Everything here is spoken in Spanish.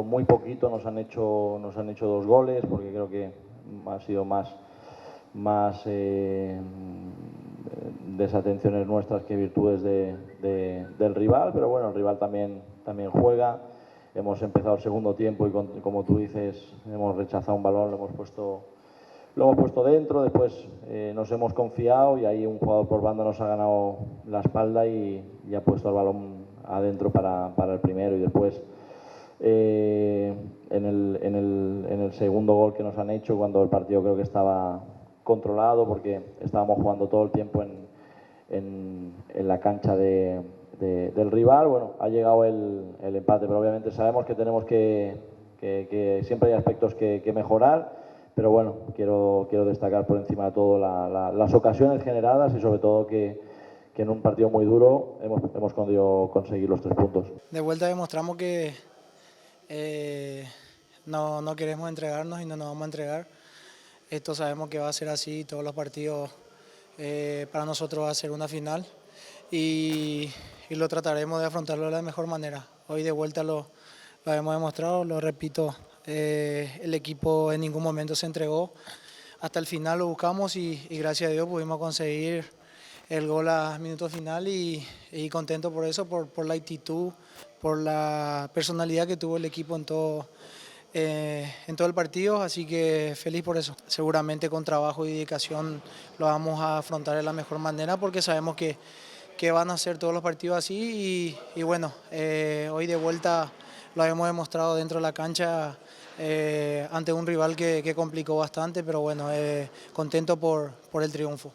muy poquito nos han hecho 2 goles, porque creo que ha sido más desatenciones nuestras que virtudes del rival, pero bueno, el rival también juega. Hemos empezado el segundo tiempo y como tú dices, hemos rechazado un balón, lo hemos puesto dentro, después nos hemos confiado y ahí un jugador por banda nos ha ganado la espalda y ha puesto el balón adentro para el primero, y después en el segundo gol que nos han hecho, cuando el partido creo que estaba controlado porque estábamos jugando todo el tiempo en la cancha del rival, bueno, ha llegado el empate, pero obviamente sabemos que tenemos que siempre hay aspectos que mejorar, pero bueno, quiero destacar por encima de todo las ocasiones generadas y sobre todo que en un partido muy duro hemos podido conseguir los 3 puntos. De vuelta demostramos que no queremos entregarnos y no nos vamos a entregar. Esto sabemos que va a ser así, todos los partidos para nosotros va a ser una final y lo trataremos de afrontarlo de la mejor manera. Hoy de vuelta lo hemos demostrado, lo repito, el equipo en ningún momento se entregó. Hasta el final lo buscamos y gracias a Dios pudimos conseguir el gol a minuto final y contento por eso, por la actitud, por la personalidad que tuvo el equipo en todo el partido, así que feliz por eso. Seguramente con trabajo y dedicación lo vamos a afrontar de la mejor manera porque sabemos que van a ser todos los partidos así y bueno, hoy de vuelta lo hemos demostrado dentro de la cancha ante un rival que complicó bastante, pero bueno, contento por el triunfo.